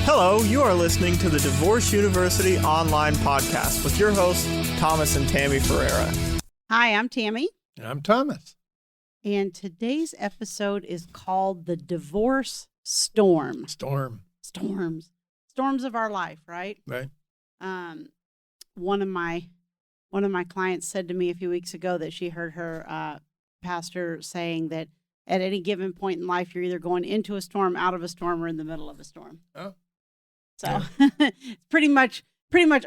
Hello, you are listening to the Divorce University online podcast with your hosts, Thomas and Tammy Ferreira. Hi, I'm Tammy. And I'm Thomas. And today's episode is called The Divorce Storm. Storms of our life, right? Right. One of my clients said to me a few weeks ago that she heard her pastor saying that at any given point in life, you're either going into a storm, out of a storm, or in the middle of a storm. Oh. So Yeah. it's pretty much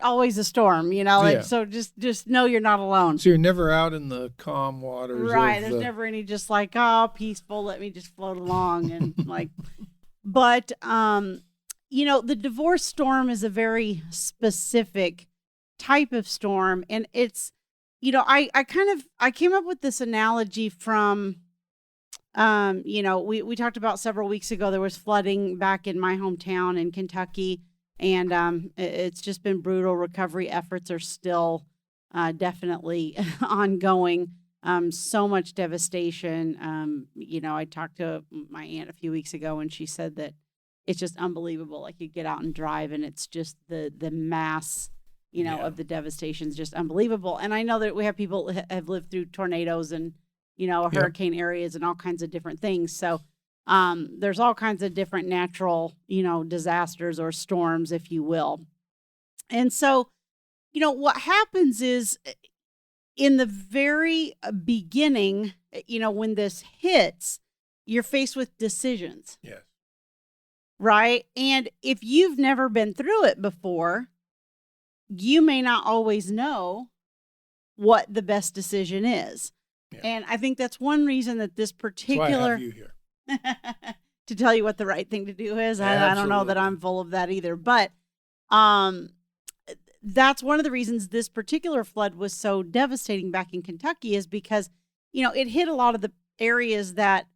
always a storm, you know. Yeah. So just know you're not alone. So you're never out in the calm waters. Right. There's never any just like, oh, peaceful, let me just float along and like, but, you know, the divorce storm is a very specific type of storm. And it's, you know, I came up with this analogy from, you know, we talked about several weeks ago, there was flooding back in my hometown in Kentucky. And it's just been brutal. Recovery efforts are still definitely ongoing. So much devastation. You know, I talked to my aunt a few weeks ago, and she said that it's just unbelievable. Like, you get out and drive, and it's just the mass, you know, of the devastation is just unbelievable. And I know that we have people that have lived through tornadoes and, you know, hurricane areas and all kinds of different things. So there's all kinds of different natural, you know, disasters or storms, if you will. And so, you know, what happens is in the very beginning, you know, when this hits, you're faced with decisions. Yes. Right? And if you've never been through it before, you may not always know what the best decision is. Yeah. And I think that's one reason that this particular... That's why I have you here. to tell you what the right thing to do is. Yeah, I don't know that I'm full of that either. But that's one of the reasons this particular flood was so devastating back in Kentucky, is because, you know, it hit a lot of the areas that,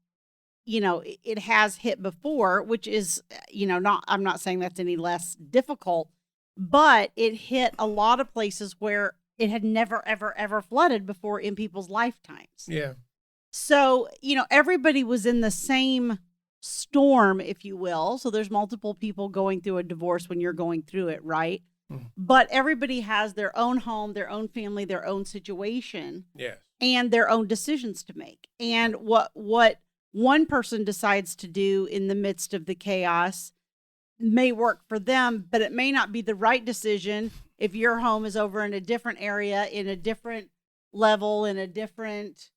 you know, it has hit before, which is, you know, I'm not saying that's any less difficult, but it hit a lot of places where it had never, ever, ever flooded before in people's lifetimes. Yeah. So, you know, everybody was in the same storm, if you will. So there's multiple people going through a divorce when you're going through it, right? Mm-hmm. But everybody has their own home, their own family, their own situation, yes, and their own decisions to make. And what one person decides to do in the midst of the chaos may work for them, but it may not be the right decision if your home is over in a different area, in a different level, in a different,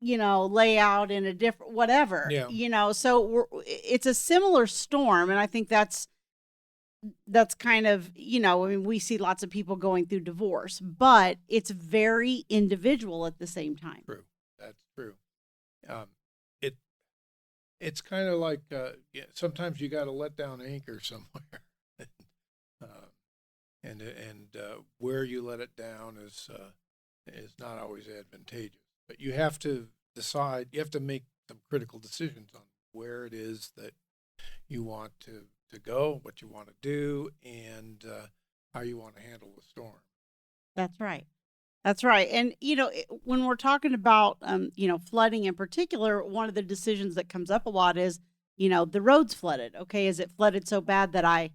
you know, layout, in a different whatever, you know. So it's a similar storm. And I think that's kind of, you know, I mean, we see lots of people going through divorce, but it's very individual at the same time. True. That's true. It's kind of like sometimes you got to let down anchor somewhere, and where you let it down is not always advantageous. But you have to decide. You have to make some critical decisions on where it is that you want to go, what you want to do, and how you want to handle the storm. That's right. That's right. And, you know, when we're talking about, you know, flooding in particular, one of the decisions that comes up a lot is, you know, the road's flooded. Okay. Is it flooded so bad that I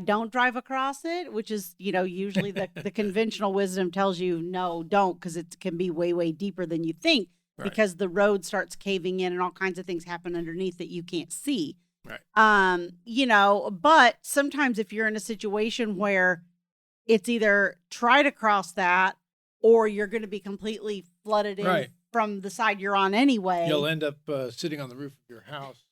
don't drive across it? Which is, you know, usually the conventional wisdom tells you, no, don't, because it can be way, way deeper than you think, right? Because the road starts caving in and all kinds of things happen underneath that you can't see. Right. You know, but sometimes if you're in a situation where it's either try to cross that, or you're going to be completely flooded in from the side you're on anyway. You'll end up sitting on the roof of your house.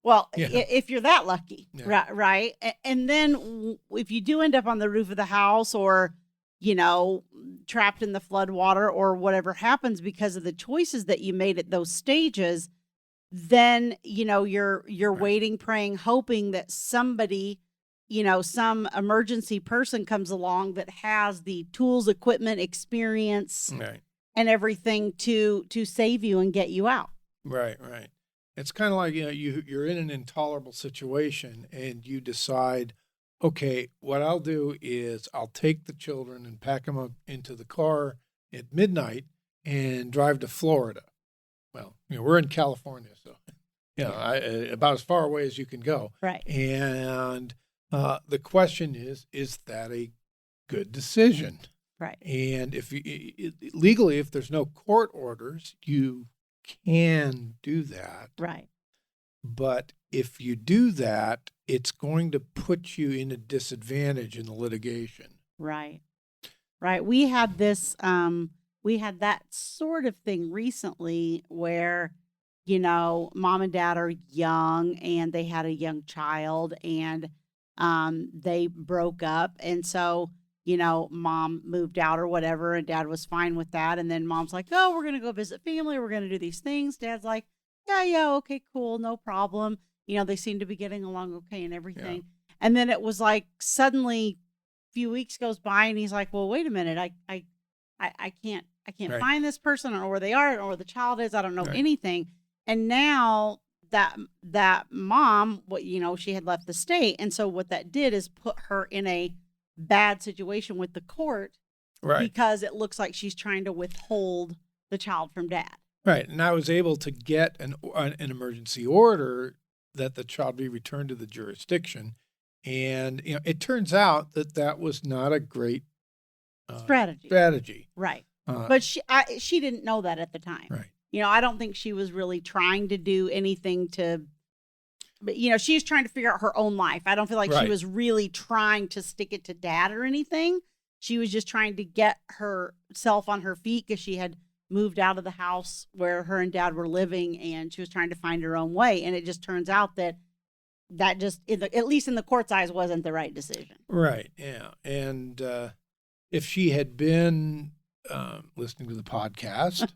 Well, if you're that lucky, right? And then if you do end up on the roof of the house, or, you know, trapped in the flood water, or whatever happens because of the choices that you made at those stages, then, you know, you're waiting, praying, hoping that somebody, you know, some emergency person comes along that has the tools, equipment, experience, and everything to save you and get you out. Right. It's kind of like, you know, you're in an intolerable situation and you decide, okay, what I'll do is I'll take the children and pack them up into the car at midnight and drive to Florida. Well, you know, we're in California, so, you know, about as far away as you can go. Right. And The question is that a good decision? Right. And if legally, if there's no court orders, you can do that. Right. But if you do that, it's going to put you in a disadvantage in the litigation. Right. Right. We had that sort of thing recently where, mom and dad are young and they had a young child and they broke up. And so, mom moved out or whatever, and dad was fine with that. And then mom's like, oh, we're going to go visit family. We're going to do these things. Dad's like, yeah, okay, cool, no problem. They seem to be getting along okay and everything. Yeah. And then it was like suddenly a few weeks goes by and he's like, well, wait a minute. I can't Right. find this person. I don't know where they are. I don't know where the child is. I don't know Right. anything. And now that mom, she had left the state. And so what that did is put her in a bad situation with the court, Right. because it looks like she's trying to withhold the child from dad. Right. And I was able to get an emergency order that the child be returned to the jurisdiction. And, it turns out that was not a great strategy. Right. But she didn't know that at the time. Right. I don't think she was really trying to do anything but she's trying to figure out her own life. I don't feel like Right. she was really trying to stick it to dad or anything. She was just trying to get herself on her feet because she had moved out of the house where her and dad were living, and she was trying to find her own way. And it just turns out that just, at least in the court's eyes, wasn't the right decision. Right. Yeah. And if she had been listening to the podcast,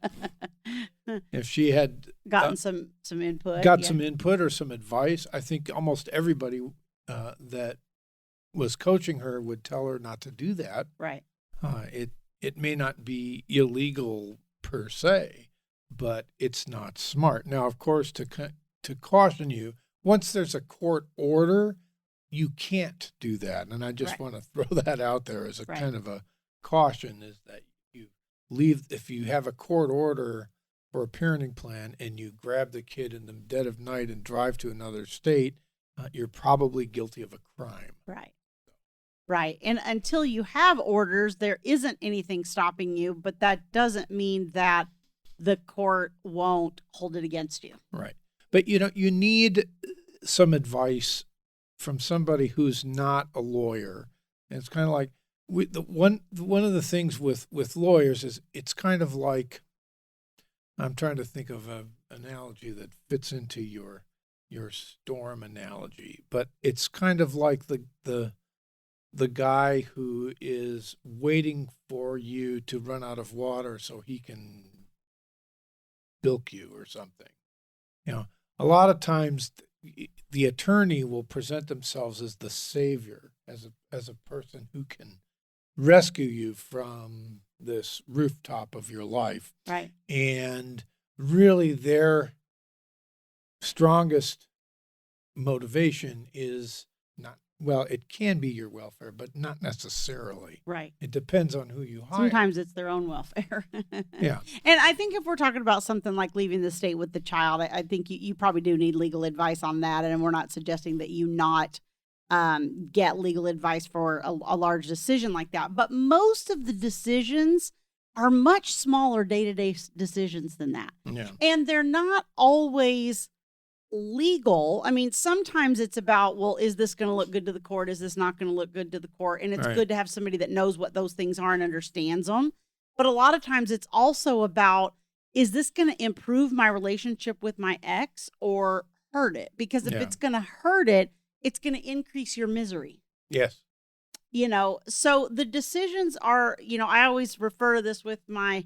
if she had Gotten some input. some input or some advice, I think almost everybody that was coaching her would tell her not to do that. Right. It may not be illegal per se, but it's not smart. Now, of course, to caution you, once there's a court order, you can't do that. And I just Right. want to throw that out there as a Right. kind of a caution, is that you leave, if you have a court order for a parenting plan and you grab the kid in the dead of night and drive to another state, you're probably guilty of a crime. Right. Right. And until you have orders, there isn't anything stopping you, but that doesn't mean that the court won't hold it against you. Right. But, you need some advice from somebody who's not a lawyer. And it's kind of like one of the things with lawyers is it's kind of like, I'm trying to think of an analogy that fits into your storm analogy, but it's kind of like the guy who is waiting for you to run out of water so he can bilk you or something. A lot of times the attorney will present themselves as the savior, as a person who can rescue you from this rooftop of your life. Right. And really their strongest motivation is not, well, it can be your welfare, but not necessarily. Right. It depends on who you hire. Sometimes it's their own welfare. Yeah. And I think if we're talking about something like leaving the state with the child, I think you probably do need legal advice on that. And we're not suggesting that you not get legal advice for a large decision like that. But most of the decisions are much smaller day-to-day decisions than that. Yeah. And they're not always legal. I mean, sometimes it's about, well, is this going to look good to the court? Is this not going to look good to the court? And it's Right. good to have somebody that knows what those things are and understands them. But a lot of times it's also about, is this going to improve my relationship with my ex or hurt it? Because if Yeah. it's going to hurt it, it's going to increase your misery. Yes. So the decisions are, I always refer to this with my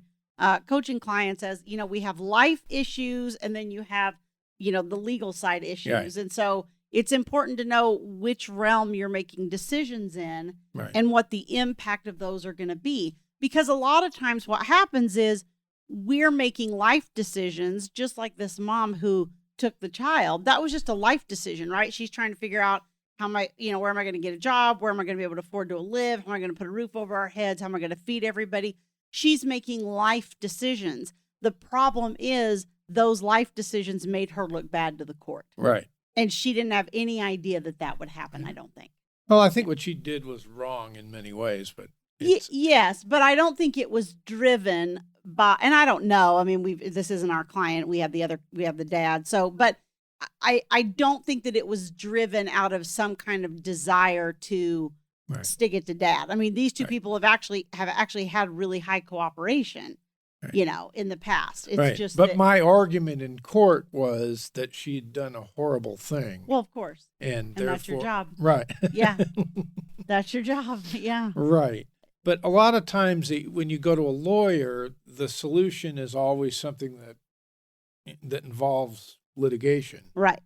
coaching clients as, we have life issues and then you have, the legal side issues. Right. And so it's important to know which realm you're making decisions in Right. and what the impact of those are going to be. Because a lot of times what happens is we're making life decisions, just like this mom who took the child. That was just a life decision, right? She's trying to figure out how am I, where am I going to get a job? Where am I going to be able to afford to live? How am I going to put a roof over our heads? How am I going to feed everybody? She's making life decisions. The problem is those life decisions made her look bad to the court. Right. And she didn't have any idea that would happen, I don't think. Well, I think what she did was wrong in many ways, but it's, Yes, but I don't think it was driven by, and I don't know. I mean, this isn't our client. We have the dad. So, but I don't think that it was driven out of some kind of desire to Right. stick it to dad. I mean, these two Right. people have actually had really high cooperation, Right. in the past. It's right. just But that, my argument in court was that she'd done a horrible thing, well, of course, and and that's your therefore, job. right? Yeah, that's your job. Yeah, Right. But a lot of times when you go to a lawyer, the solution is always something that involves litigation. right,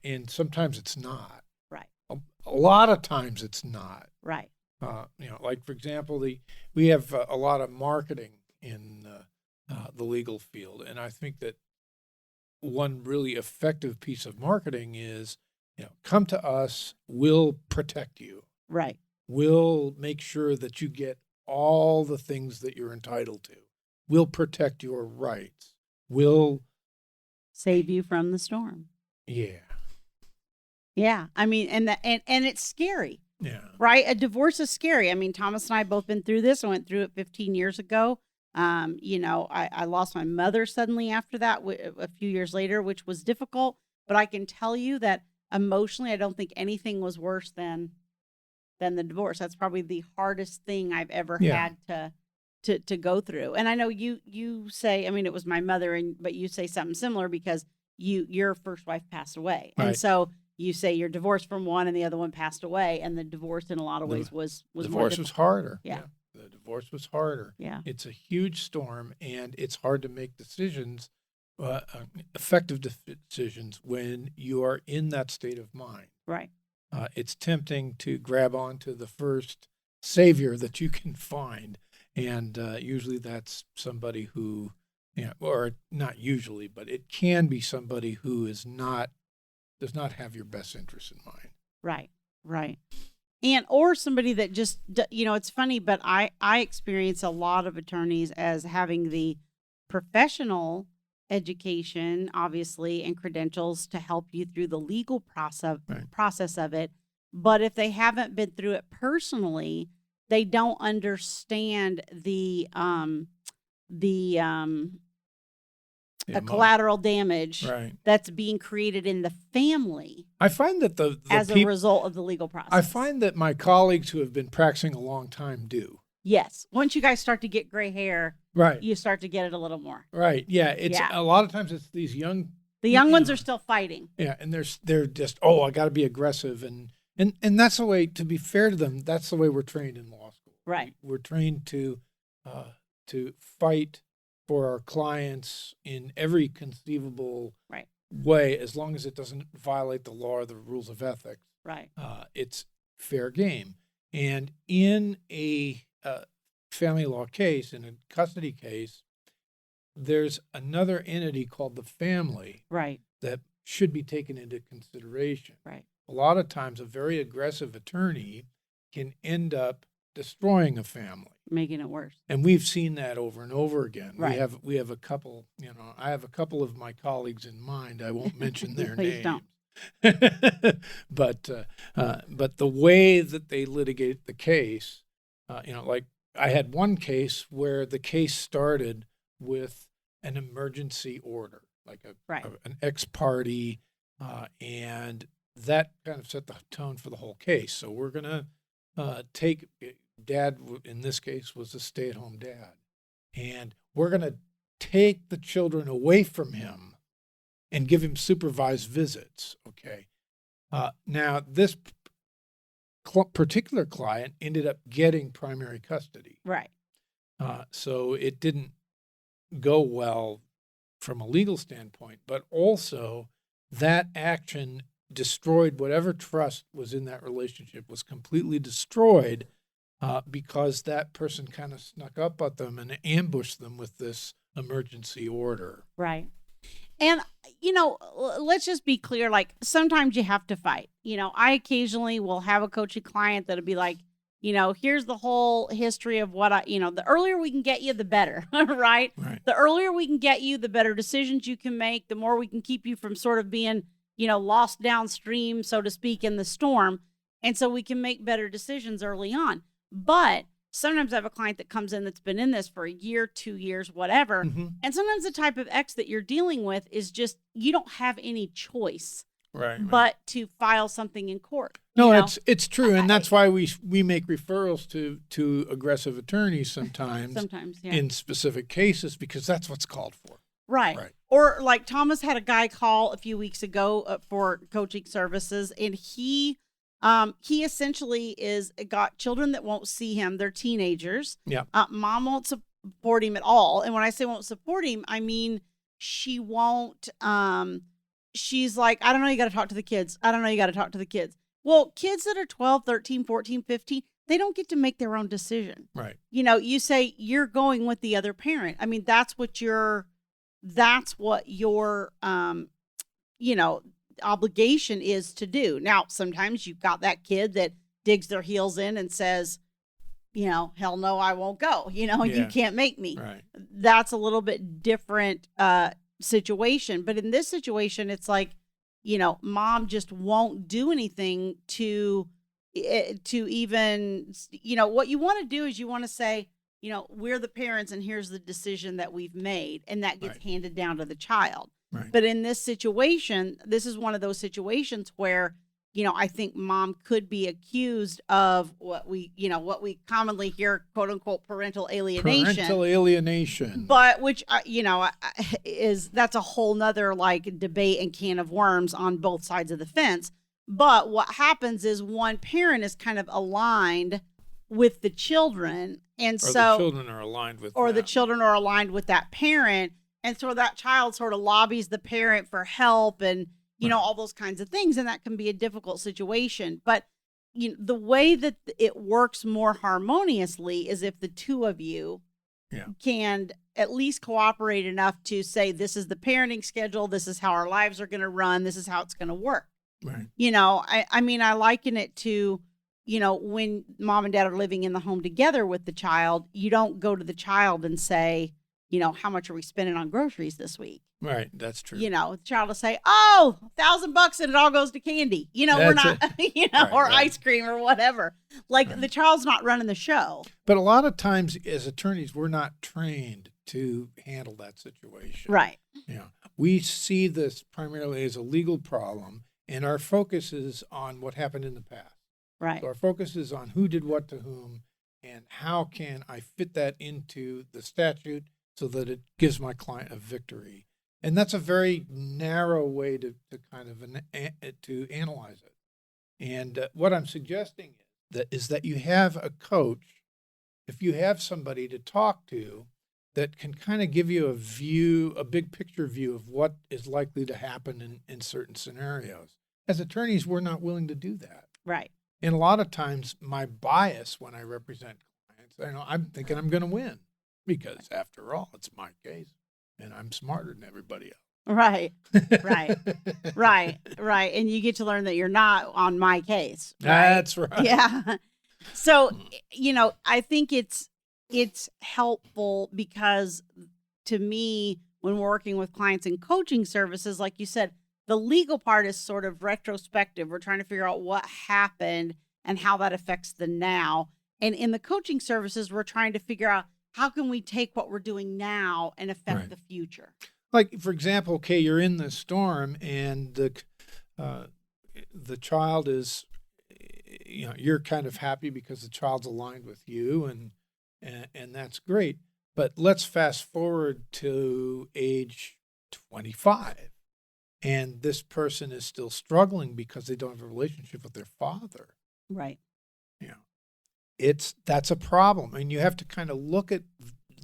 And sometimes it's not. right, A lot of times it's not. right, Like, for example, we have a lot of marketing in the legal field. And I think that one really effective piece of marketing is, come to us, we'll protect you. right, We'll make sure that you get all the things that you're entitled to. We'll protect your rights. We'll, save you from the storm. yeah, Yeah, I mean, and it's scary. yeah, Right? A divorce is scary. I mean, Thomas and I both been through this. I went through it 15 years ago. I lost my mother suddenly after that, a few years later, which was difficult. But I can tell you that emotionally, I don't think anything was worse than the divorce. That's probably the hardest thing I've ever Yeah. had to go through. And I know you say, I mean, it was my mother, but you say something similar because your first wife passed away, and Right. so you say you're divorced from one and the other one passed away, and the divorce in a lot of ways was more divorce was harder. Yeah. The divorce was harder. Yeah. It's a huge storm, and it's hard to make decisions, effective decisions, when you are in that state of mind. Right. It's tempting to grab onto the first savior that you can find, and usually that's somebody who, or not usually, but it can be somebody who does not have your best interest in mind. Right. Right. And or somebody that just it's funny, but I experience a lot of attorneys as having the professional education, obviously, and credentials to help you through the legal process of it. But if they haven't been through it personally, they don't understand the collateral damage Right. that's being created in the family I find that the as a result of the legal process. I find that my colleagues who have been practicing a long time do. Yes. Once you guys start to get gray hair, Right. you start to get it a little more. Right. Yeah. It's Yeah. a lot of times it's these young. The young you ones know, are still fighting. Yeah, and they're just, I got to be aggressive, and that's the way. To be fair to them, that's the way we're trained in law school. Right. We're trained to fight for our clients in every conceivable Right. way, as long as it doesn't violate the law or the rules of ethics. Right. It's fair game. And in a family law case, in a custody case, there's another entity called the family Right. that should be taken into consideration. Right. A lot of times, a very aggressive attorney can end up destroying a family. Making it worse. And we've seen that over and over again. Right. We have a couple, I have a couple of my colleagues in mind. I won't mention their Please names. don't. but the way that they litigate the case, like I had one case where the case started with an emergency order, like an ex parte, and that kind of set the tone for the whole case. So we're going to take dad, in this case, was a stay-at-home dad, and we're going to take the children away from him and give him supervised visits. Okay. Now, this particular client ended up getting primary custody. Right. So it didn't go well from a legal standpoint, but also that action destroyed whatever trust was in that relationship, was completely destroyed because that person kind of snuck up at them and ambushed them with this emergency order. Right. And, let's just be clear. Like, sometimes you have to fight. I occasionally will have a coaching client that'll be like, here's the whole history of what the earlier we can get you, the better, right? Right. The earlier we can get you, the better decisions you can make, the more we can keep you from sort of being, lost downstream, so to speak, in the storm. And so we can make better decisions early on. But sometimes I have a client that comes in that's been in this for a year, 2 years, whatever. Mm-hmm. And sometimes the type of ex that you're dealing with is just, you don't have any choice Right. but to file something in court. No, you know? it's true, and that's why we make referrals to aggressive attorneys sometimes yeah. in specific cases, because that's what's called for. Right. Or like Thomas had a guy call a few weeks ago for coaching services, and he essentially got children that won't see him. They're teenagers. Yeah. Mom won't support him at all. And when I say won't support him, I mean she won't. She's like, I don't know, you got to talk to the kids. I don't know, you got to talk to the kids. Well, kids that are 12, 13, 14, 15, they don't get to make their own decision. Right. You know, you say you're going with the other parent. I mean, that's what your obligation is to do. Now, sometimes you've got that kid that digs their heels in and says, hell no, I won't go. You can't make me. Right. That's a little bit different situation. But in this situation, it's like, mom just won't do anything to even, what you want to do is you want to say, we're the parents and here's the decision that we've made. And that gets handed down to the child. Right. But in this situation, this is one of those situations where, I think mom could be accused of what we commonly hear, quote unquote, parental alienation. Parental alienation. But which, that's a whole nother like debate and can of worms on both sides of the fence. But what happens is one parent is kind of aligned with the children. And the children are aligned with the children are aligned with that parent. And so that child sort of lobbies the parent for help and, all those kinds of things. And that can be a difficult situation. But the way that it works more harmoniously is if the two of you can at least cooperate enough to say, this is the parenting schedule. This is how our lives are going to run. This is how it's going to work. Right. I mean, I liken it to, when mom and dad are living in the home together with the child, you don't go to the child and say, how much are we spending on groceries this week? Right. That's true. The child will say, oh, $1,000 and it all goes to candy. We're not, ice cream or whatever. Like the child's not running the show. But a lot of times as attorneys, we're not trained to handle that situation. Right. Yeah. We see this primarily as a legal problem, and our focus is on what happened in the past. Right. So our focus is on who did what to whom and how can I fit that into the statute so that it gives my client a victory. And that's a very narrow way to kind of to analyze it. And what I'm suggesting is that you have a coach, if you have somebody to talk to that can kind of give you a big picture view of what is likely to happen in certain scenarios. As attorneys, we're not willing to do that. Right. And a lot of times my bias when I represent clients, I'm thinking I'm going to win because after all, it's my case. And I'm smarter than everybody else. Right. And you get to learn that you're not on my case. Right? That's right. Yeah. So, I think it's helpful because to me, when we're working with clients in coaching services, like you said, the legal part is sort of retrospective. We're trying to figure out what happened and how that affects the now. And in the coaching services, we're trying to figure out how can we take what we're doing now and affect the future? Like, for example, okay, you're in the storm and the child is, you're kind of happy because the child's aligned with you and that's great. But let's fast forward to age 25 and this person is still struggling because they don't have a relationship with their father. Right. That's a problem. And you have to kind of look at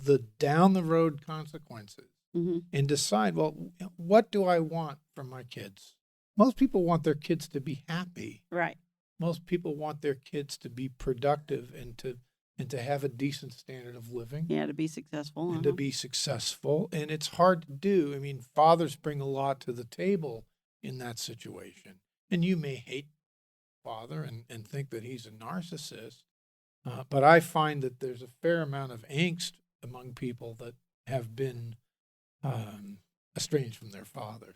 the down the road consequences and decide, well, what do I want from my kids? Most people want their kids to be happy. Right. Most people want their kids to be productive and to have a decent standard of living. Yeah, to be successful. And to be successful. And it's hard to do. I mean, fathers bring a lot to the table in that situation. And you may hate father and think that he's a narcissist. But I find that there's a fair amount of angst among people that have been estranged from their fathers.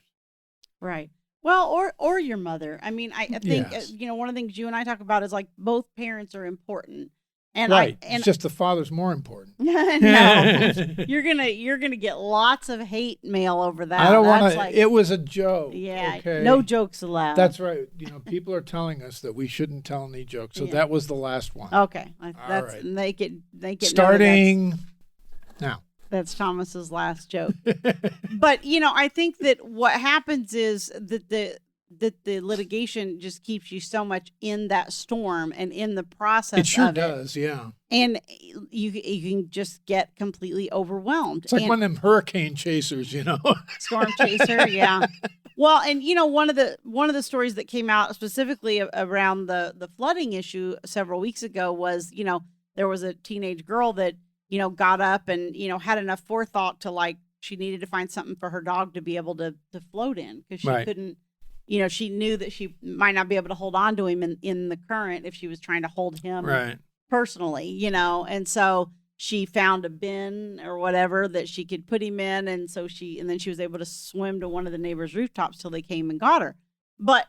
Right. Well, or your mother. I mean, I think Yes. one of the things you and I talk about is like both parents are important, and Right. and It's just the father's more important. no, you're gonna get lots of hate mail over that. I don't want That's to. like, It was a joke. yeah, Okay. no jokes allowed. That's right. People are telling us that we shouldn't tell any jokes. So Yeah. that was the last one. Okay, that's right. make it Starting now. that's Thomas's last joke. But I think that what happens is that the litigation just keeps you so much in that storm and in the process. It sure of does. Yeah. and you can just get completely overwhelmed. It's like And one of them hurricane chasers, storm chaser, yeah. Well, and one of the stories that came out specifically around the flooding issue several weeks ago was there was a teenage girl that got up and had enough forethought to, like, she needed to find something for her dog to be able to float in, because she Right. couldn't. She knew that she might not be able to hold on to him in the current if she was trying to hold him Right. personally, and so she found a bin or whatever that she could put him in, and then she was able to swim to one of the neighbors' rooftops till they came and got her. But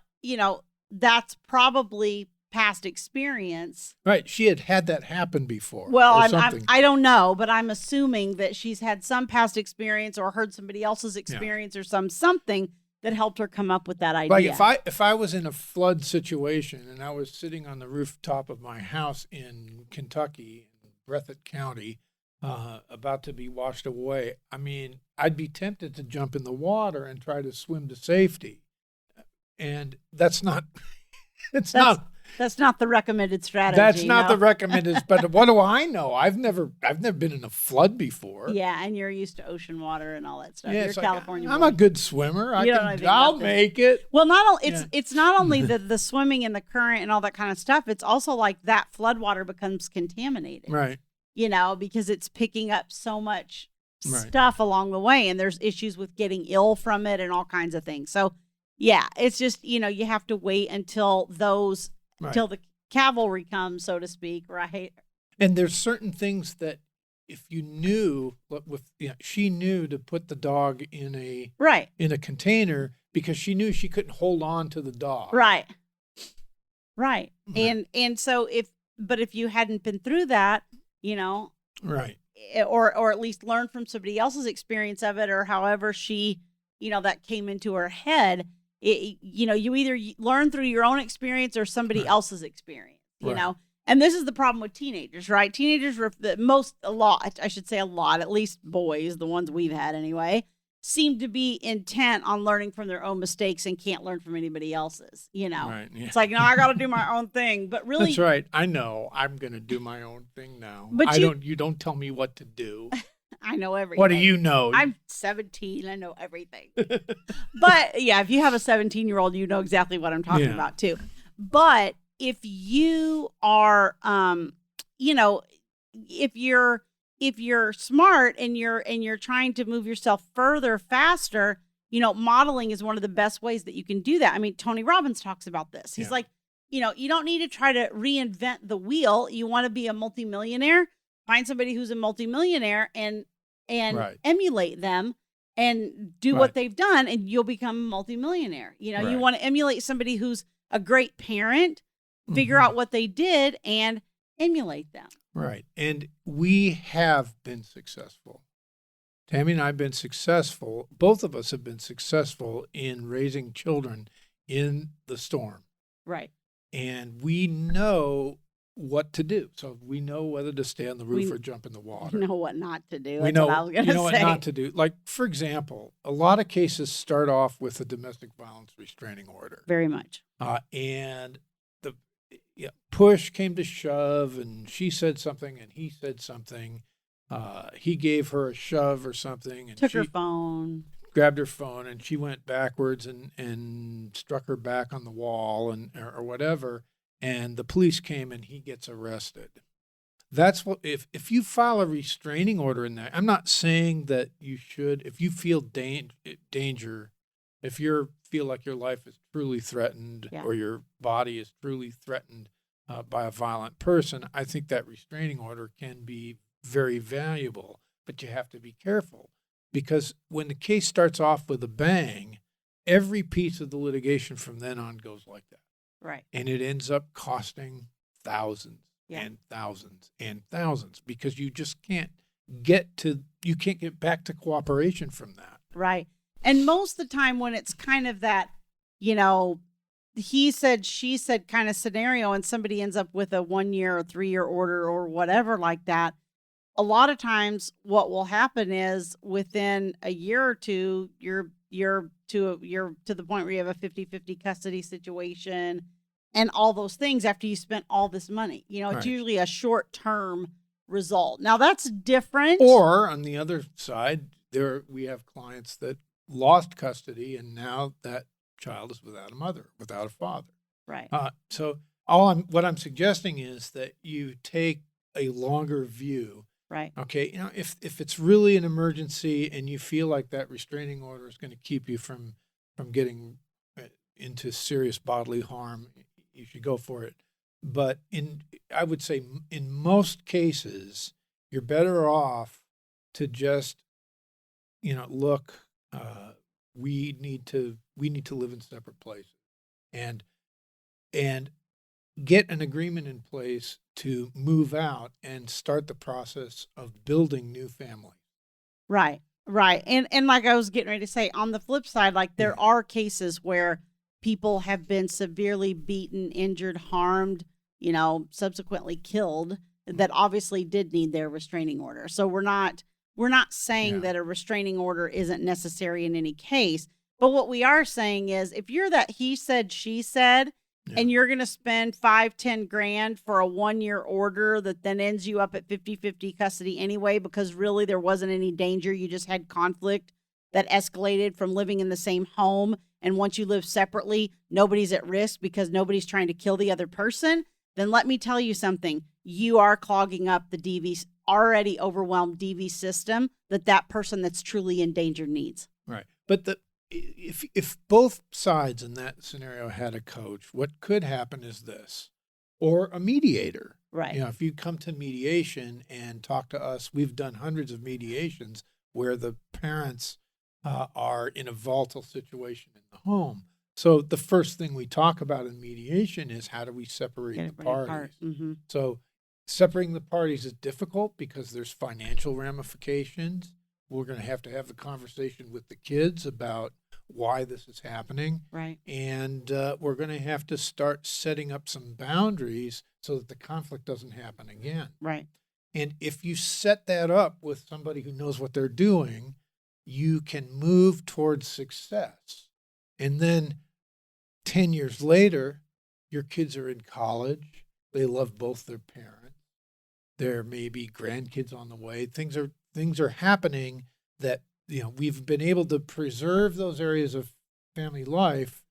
that's probably past experience. Right. She had that happen before. Well, or I something. don't know, but I'm assuming that she's had some past experience or heard somebody else's experience or something that helped her come up with that idea. Like if I was in a flood situation and I was sitting on the rooftop of my house in Kentucky, in Breathitt County, about to be washed away, I mean, I'd be tempted to jump in the water and try to swim to safety, and that's not. That's not the recommended strategy. That's not no. the recommended. But what do I know? I've never been in a flood before. Yeah, and you're used to ocean water and all that stuff. Yeah, You're it's like, California. I'm boy. a good swimmer. You don't know anything I'll about this. make it. Well, it's not only the swimming and the current and all that kind of stuff. It's also like that flood water becomes contaminated. Right. Because it's picking up so much Right. stuff along the way, and there's issues with getting ill from it and all kinds of things. So, yeah, it's just you have to wait until till the cavalry comes, so to speak, right? And there's certain things that if you knew, she knew to put the dog in a container because she knew she couldn't hold on to the dog. Right. And so if you hadn't been through that, Right. or at least learn from somebody else's experience of it, or however she, that came into her head, you either learn through your own experience or somebody else's experience, Right. And this is the problem with teenagers, right? Teenagers, a lot, at least boys, the ones we've had anyway, seem to be intent on learning from their own mistakes and can't learn from anybody else's, Right. Yeah. It's like, no, I got to do my own thing. But really, That's right. I know. I'm going to do my own thing now. But you don't tell me what to do. I know everything. What do you know? I'm 17. I know everything. But yeah, if you have a 17-year-old, you know exactly what I'm talking about too. But if you are, if you're smart and you're trying to move yourself further, faster, modeling is one of the best ways that you can do that. I mean, Tony Robbins talks about this. He's like, you don't need to try to reinvent the wheel. You want to be a multimillionaire, find somebody who's a multimillionaire and Right. emulate them and do what they've done, and you'll become a multimillionaire. You want to emulate somebody who's a great parent, figure out what they did and emulate them. Right. And we have been successful. Tammy and I have been successful. Both of us have been successful in raising children in the storm. Right. And we know what to do. So we know whether to stay on the roof or jump in the water. We know what not to do. We That's know, what I was going to say. what not to do. Like, for example, a lot of cases start off with a domestic violence restraining order. Very much. And the push came to shove, and she said something, and he said something. He gave her a shove or something, and Took her phone. Grabbed her phone, and she went backwards and struck her back on the wall or whatever. And the police came, and he gets arrested. That's what if you file a restraining order in that. I'm not saying that you should. If you feel danger, if you feel like your life is truly threatened or your body is truly threatened by a violent person, I think that restraining order can be very valuable. But you have to be careful, because when the case starts off with a bang, every piece of the litigation from then on goes like that. Right. And it ends up costing thousands Yeah. and thousands and thousands because you just can't get back to cooperation from that. Right. And most of the time when it's kind of that, you know, he said, she said kind of scenario and somebody ends up with a 1 year or 3 year order or whatever like that, a lot of times what will happen is within a year or two, you're to the point where you have a 50-50 custody situation and all those things after you spent all this money. You know, it's Right. usually a short-term result. Now that's different. Or on the other side, we have clients that lost custody and now that child is without a mother, without a father. Right. So what I'm suggesting is that you take a longer view. Right. Okay, you know, if it's really an emergency and you feel like that restraining order is going to keep you from getting into serious bodily harm, you should go for it. But I would say in most cases, you're better off to just, you know, look, we need to live in separate places, and get an agreement in place to move out and start the process of building new families. Right. Right. And like I was getting ready to say, on the flip side, like there are cases where people have been severely beaten, injured, harmed, you know, subsequently killed that obviously did need their restraining order. So we're not saying that a restraining order isn't necessary in any case. But what we are saying is if you're that he said, she said, and you're going to spend $5-10 grand for a 1 year order that then ends you up at 50-50 custody anyway, because really there wasn't any danger. You just had conflict that escalated from living in the same home. And once you live separately, nobody's at risk because nobody's trying to kill the other person. Then let me tell you something. You are clogging up the DV, already overwhelmed DV system that person that's truly in danger needs. Right. But if both sides in that scenario had a coach, what could happen is this, or a mediator. Right. You know, if you come to mediation and talk to us, we've done hundreds of mediations where the parents are in a volatile situation in the home. So the first thing we talk about in mediation is how do we separate the parties? Mm-hmm. So separating the parties is difficult because there's financial ramifications. We're going to have the conversation with the kids about why this is happening. Right. And we're going to have to start setting up some boundaries so that the conflict doesn't happen again. Right. And if you set that up with somebody who knows what they're doing, you can move towards success. And then 10 years later, your kids are in college. They love both their parents. There may be grandkids on the way. Things are happening that, you know, we've been able to preserve those areas of family life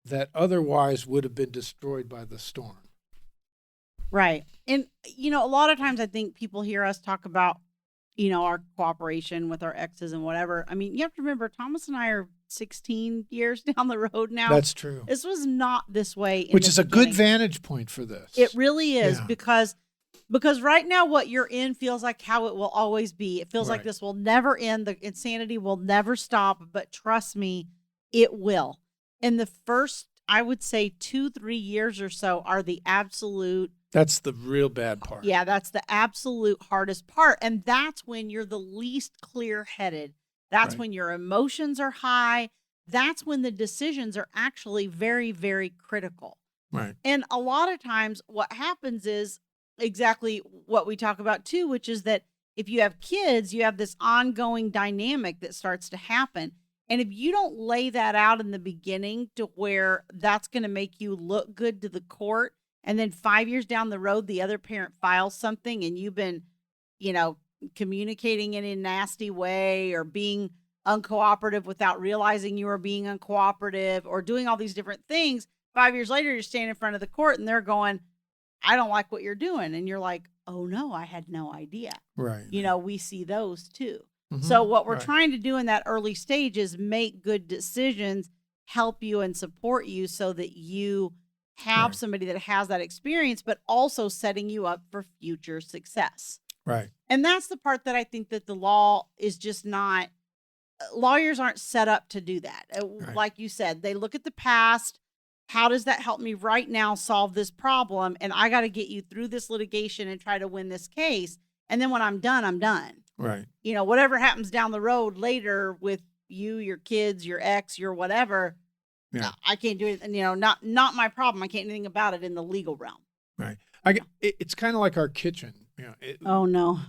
that otherwise would have been destroyed by the storm. Right. And, you know, a lot of times I think people hear us talk about, you know, our cooperation with our exes and whatever. I mean, you have to remember, Thomas and I are 16 years down the road now. That's true. This was not this way. Which is a good vantage point for this. It really is, Yeah. because right now what you're in feels like how it will always be. It feels like Right. this will never end. The insanity will never stop, but trust me, it will. And the first, I would say 2-3 years or so are the absolute. That's the real bad part. Yeah, that's the absolute hardest part. And that's when you're the least clear-headed. That's Right. when your emotions are high. That's when the decisions are actually very, very critical. Right. And a lot of times what happens is exactly what we talk about too, which is that if you have kids, you have this ongoing dynamic that starts to happen. And if you don't lay that out in the beginning to where that's going to make you look good to the court, and then 5 years down the road, the other parent files something and you've been, you know, communicating in a nasty way or being uncooperative without realizing you were being uncooperative or doing all these different things, 5 years later, you're standing in front of the court and they're going, I don't like what you're doing. And you're like, oh no, I had no idea. Right. You know, we see those too. Mhm. So what we're Right. trying to do in that early stage is make good decisions, help you and support you so that you have Right. somebody that has that experience, but also setting you up for future success. Right. And that's the part that I think that the law is just not lawyers aren't set up to do that. Right. Like you said, they look at the past. How does that help me right now solve this problem? And I got to get you through this litigation and try to win this case. And then when I'm done, I'm done. Right. You know, whatever happens down the road later with you, your kids, your ex, your whatever, Yeah. I can't do it. You know, not my problem. I can't do anything about it in the legal realm. Right. It's kind of like our kitchen. You know, Oh no.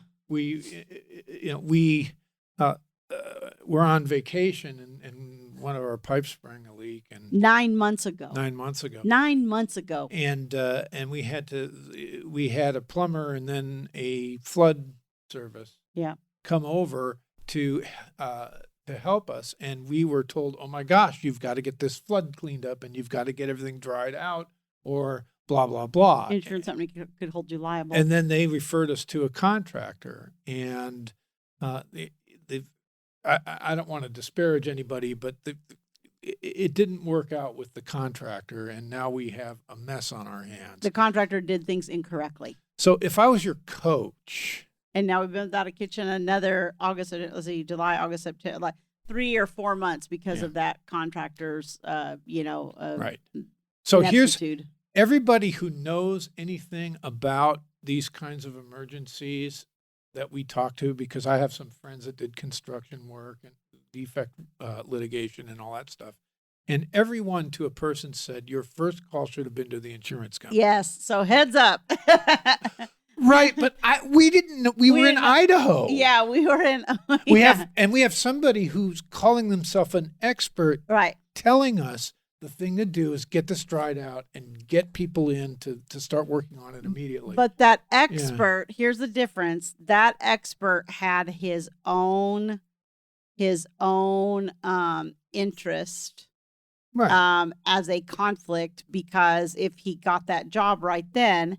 We're on vacation and one of our pipes sprang a leak, and 9 months ago. 9 months ago. 9 months ago. And we had a plumber and then a flood service Yeah. come over to help us, and we were told, oh my gosh, you've got to get this flood cleaned up and you've got to get everything dried out, or blah blah blah. Insurance company could hold you liable. And then they referred us to a contractor, and I don't want to disparage anybody, but it didn't work out with the contractor, and now we have a mess on our hands. The contractor did things incorrectly. So if I was your coach, And now we've been without a kitchen another July, August, September, like 3 or 4 months because Yeah. of that contractor's, right? So here's ineptitude. everybody who knows anything about these kinds of emergencies that we talk to, because I have some friends that did construction work and defect litigation and all that stuff. And everyone to a person said, your first call should have been to the insurance company. Yes. So heads up. Right. But we didn't know. We were in didn't know. Idaho. Yeah, we were in. We yeah. have somebody who's calling themselves an expert Right. telling us the thing to do is get this dried out and get people in to start working on it immediately. But that expert, here's the difference. That expert had his own interest right. as a conflict, because if he got that job right then,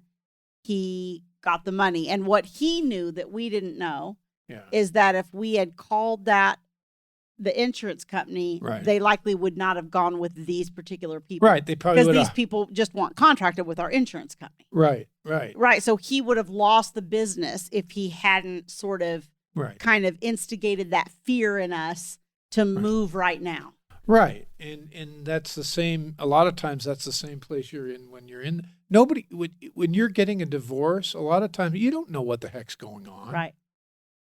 he got the money. And what he knew that we didn't know Yeah. is that if we had called the insurance company, Right. they likely would not have gone with these particular people. Right. They probably Because would these have. people just weren't contracted with our insurance company. Right. Right. Right. So he would have lost the business if he hadn't sort of Right. kind of instigated that fear in us to move right now. Right. And that's the same. A lot of times that's the same place you're in when you're in. Nobody, when you're getting a divorce, a lot of times you don't know what the heck's going on. Right.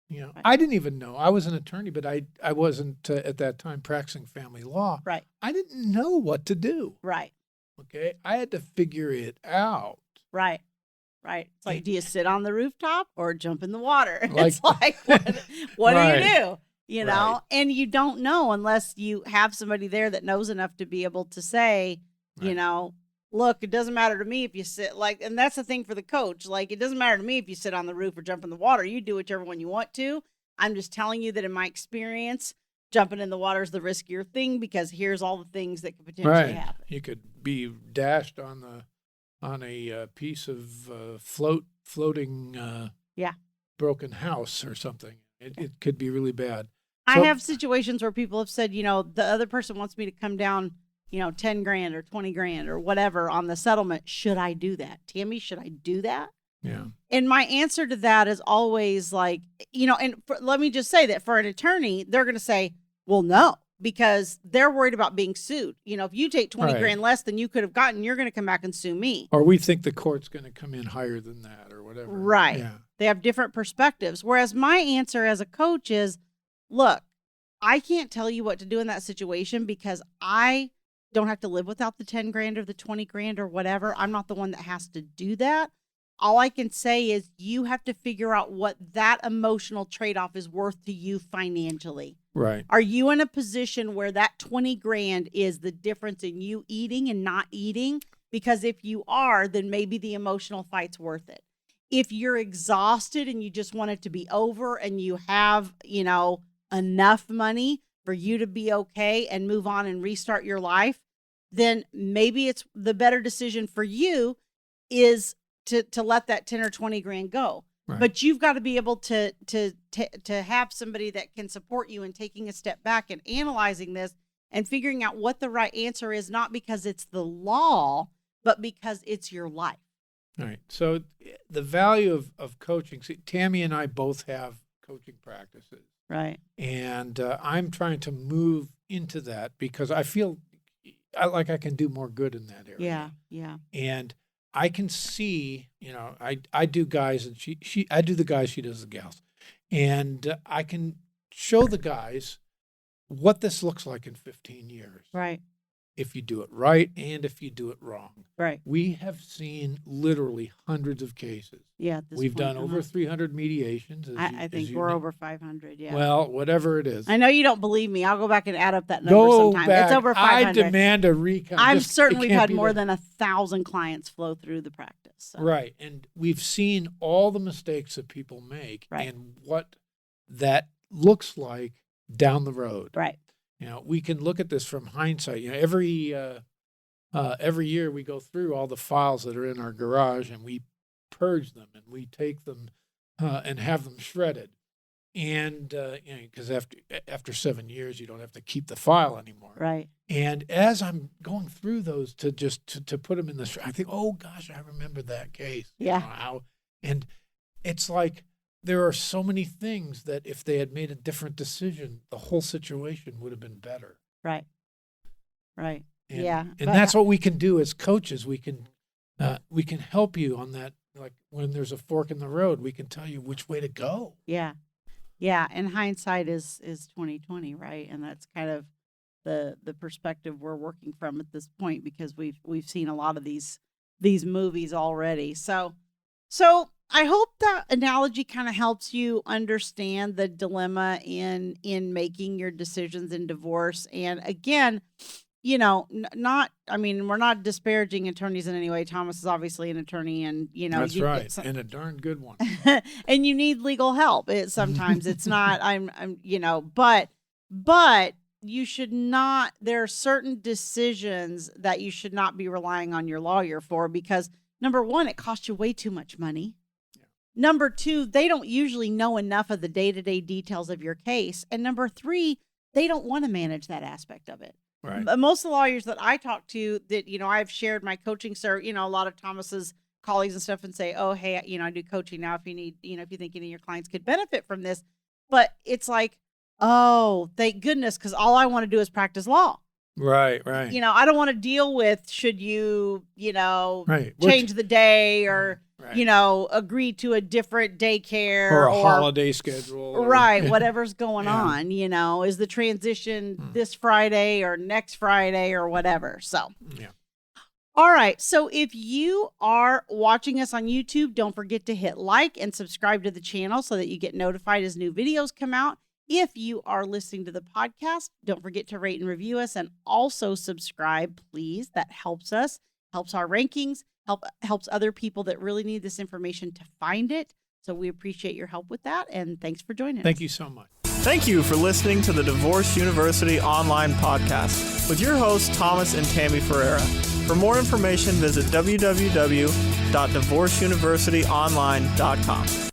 You know, Right. I didn't even know. I was an attorney, but I wasn't at that time practicing family law. Right. I didn't know what to do. Right. Okay. I had to figure it out. Right. Right. It's like, do you sit on the rooftop or jump in the water? Like- It's like, what do Right. you do? You know, Right. and you don't know unless you have somebody there that knows enough to be able to say, you Right. know, look, it doesn't matter to me if you sit and that's the thing for the coach. Like, it doesn't matter to me if you sit on the roof or jump in the water. You do whichever one you want to. I'm just telling you that in my experience, jumping in the water is the riskier thing, because here's all the things that could potentially Right. happen. You could be dashed on a piece of floating Yeah. broken house or something. It could be really bad. I So- have situations where people have said, you know, the other person wants me to come down, you know, 10 grand or 20 grand or whatever on the settlement. Should I do that? Tammy, should I do that? Yeah. And my answer to that is always like, you know, and let me just say that for an attorney, they're going to say, well, no, because they're worried about being sued. You know, if you take 20 Right. grand less than you could have gotten, you're going to come back and sue me. Or we think the court's going to come in higher than that or whatever. Right. Yeah. They have different perspectives. Whereas my answer as a coach is, look, I can't tell you what to do in that situation because I don't have to live without the 10 grand or the 20 grand or whatever. I'm not the one that has to do that. All I can say is you have to figure out what that emotional trade-off is worth to you financially. Right. Are you in a position where that 20 grand is the difference in you eating and not eating? Because if you are, then maybe the emotional fight's worth it. If you're exhausted and you just want it to be over and you have, you know, enough money for you to be okay and move on and restart your life, then maybe it's the better decision for you is to let that 10 or 20 grand go. Right. But you've got to be able to have somebody that can support you in taking a step back and analyzing this and figuring out what the right answer is, not because it's the law, but because it's your life. Right. So the value of coaching, see, Tammy and I both have coaching practices. Right. And I'm trying to move into that because I feel like I can do more good in that area. Yeah. Yeah. And I can see, I do guys and I do the guys, she does the gals. And I can show the guys what this looks like in 15 years. Right. If you do it right and if you do it wrong. Right. We have seen literally hundreds of cases. Yeah. At this We've point, done over 300 mediations. I think we're over 500. Yeah. Well, whatever it is. I know you don't believe me. I'll go back and add up that number Go sometime. back. It's over 500. I demand a recount. I'm certain we've had more than 1,000 clients flow through the practice. So. Right. And we've seen all the mistakes that people make and what that looks like down the road. Right. We can look at this from hindsight. Every year we go through all the files that are in our garage and we purge them and we take them and have them shredded. And because after 7 years you don't have to keep the file anymore. Right. And as I'm going through those to put them in the, I think, oh gosh, I remember that case. Yeah. And it's like, there are so many things that if they had made a different decision, the whole situation would have been better. Right. Right. And, yeah. And that's what we can do as coaches. We can help you on that. Like when there's a fork in the road, we can tell you which way to go. Yeah. Yeah. And hindsight is 2020, right? And that's kind of the perspective we're working from at this point because we've seen a lot of these movies already. So I hope that analogy kind of helps you understand the dilemma in making your decisions in divorce. And again, we're not disparaging attorneys in any way. Thomas is obviously an attorney and, That's right. And a darn good one. And you need legal help. Sometimes it's not, but you should not, there are certain decisions that you should not be relying on your lawyer for because number one, it costs you way too much money. Number two, they don't usually know enough of the day-to-day details of your case. And number three, they don't want to manage that aspect of it. Right. Most of the lawyers that I talk to that, I've shared my coaching, so, a lot of Thomas's colleagues and stuff and say, oh, hey, I do coaching now if you need, if you think any of your clients could benefit from this. But it's like, oh, thank goodness, because all I want to do is practice law. Right, right. I don't want to deal with should you, right. change the day or, right. Agree to a different daycare or a holiday schedule. Right. Whatever's going on, is the transition this Friday or next Friday or whatever. So, all right. So if you are watching us on YouTube, don't forget to hit like and subscribe to the channel so that you get notified as new videos come out. If you are listening to the podcast, don't forget to rate and review us and also subscribe, please. That helps us, helps our rankings, helps other people that really need this information to find it. So we appreciate your help with that. And thanks for joining us. Thank you so much. Thank you for listening to the Divorce University online podcast with your hosts, Thomas and Tammy Ferreira. For more information, visit www.divorceuniversityonline.com.